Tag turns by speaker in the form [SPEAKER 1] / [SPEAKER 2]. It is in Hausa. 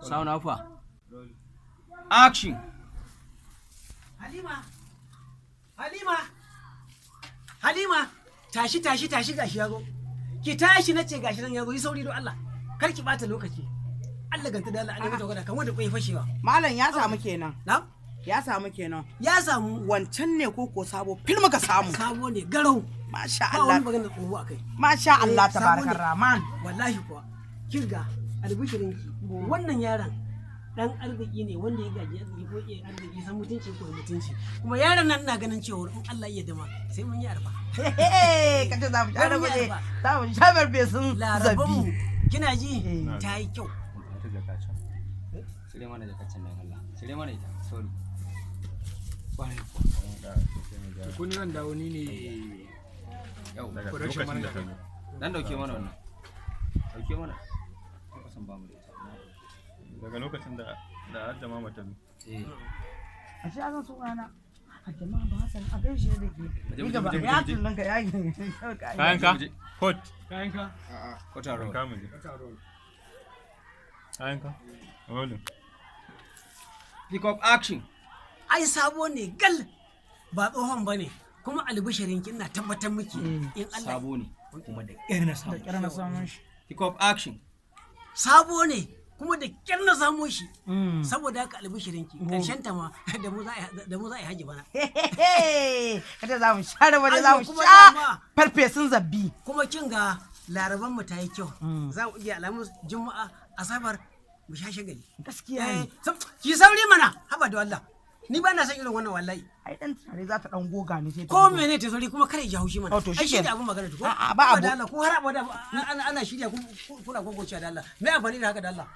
[SPEAKER 1] Sound alpha. Action.
[SPEAKER 2] Halima, tashi gashi yazo. Ki tashi nace gashi nan yazo, yi sauri don Allah. Kar ki bata lokaci. Allah ganta da Allah, Allah ta gwada kan wanda kai fashewa.
[SPEAKER 3] Malam ya samu kenan.
[SPEAKER 2] Na?
[SPEAKER 3] Ya samu kenan.
[SPEAKER 2] Ya samu
[SPEAKER 3] Wancan ne ko sabo film ka samu.
[SPEAKER 2] sabo ne garau.
[SPEAKER 3] Masha
[SPEAKER 2] Ba
[SPEAKER 3] Allah.
[SPEAKER 2] wani magana tsoro akai.
[SPEAKER 3] Masha Allah
[SPEAKER 2] sabo
[SPEAKER 3] tabarakar
[SPEAKER 2] ne.
[SPEAKER 3] Rahman.
[SPEAKER 2] Wallahi kuwa. Kirga albishirinki. Wannan yaron dan arziki ne wanda ya gaji arziki ko iya arziki san mutunci ko mutunci. Kuma yaron nan ina ganin cewa in Allah ya dama sai mun yi arba.
[SPEAKER 3] Kace za mu sha da gode. Za mu sha barbesun
[SPEAKER 2] Larabanmu
[SPEAKER 3] zabi.
[SPEAKER 2] kina ji ta yi kyau.
[SPEAKER 1] Ta jaka can. Cire mana jakacin nan Allah. Cire mana ita. Sorry. Bani ko.
[SPEAKER 4] Kun ran da wani ne
[SPEAKER 1] Yau.
[SPEAKER 4] ko rashin mana
[SPEAKER 1] Dan dauke mana wannan. Dauke mana. Ko san ba mu da ita.
[SPEAKER 5] Daga lokacin da hajja mama ta
[SPEAKER 1] Eh.
[SPEAKER 3] A sha zan sunana. A jama'a ba Hassan a gaishe da ke. Ni gaba
[SPEAKER 1] je,
[SPEAKER 3] ya
[SPEAKER 1] je.
[SPEAKER 3] tunan ka yayi.
[SPEAKER 5] kayanka kot
[SPEAKER 4] kayanka
[SPEAKER 1] Kota road.
[SPEAKER 5] kamu je kayanka rolling
[SPEAKER 1] Pick up action.
[SPEAKER 2] Ai sabo ne gal ba tsohon ba ne. Kuma albishirinki ina tabbatar miki in Allah
[SPEAKER 1] Sabo ne kuma da ƙyar na samu.
[SPEAKER 3] Kira na samun shi.
[SPEAKER 1] Pick up action.
[SPEAKER 2] sabo ne kuma da kyar na samo shi saboda haka albishirinki karshen ta ma da mu za a yi haji bana
[SPEAKER 3] Kace za mu sha da wani za mu
[SPEAKER 2] kuma
[SPEAKER 3] sha
[SPEAKER 2] dama-
[SPEAKER 3] farfesun zabbi.
[SPEAKER 2] kuma kin ga laraban mu ta yi kyau za mu iya alamun juma'a asabar mu sha shagali
[SPEAKER 3] Gaskiya ne.
[SPEAKER 2] ki sauri mana haba da wallah ni ba na san irin wannan wallahi
[SPEAKER 3] Ai dan tare za ta dan goga ne sai ta.
[SPEAKER 2] ko mene ta sauri kuma kare ji haushi mana
[SPEAKER 3] Oh, to
[SPEAKER 2] ai
[SPEAKER 3] shike.
[SPEAKER 2] shi da abun magana to ko
[SPEAKER 3] A'a, ba
[SPEAKER 2] Haba
[SPEAKER 3] abu.
[SPEAKER 2] da Allah ko har abada ana shirya kuna gogocewa da Allah me amfani da haka da Allah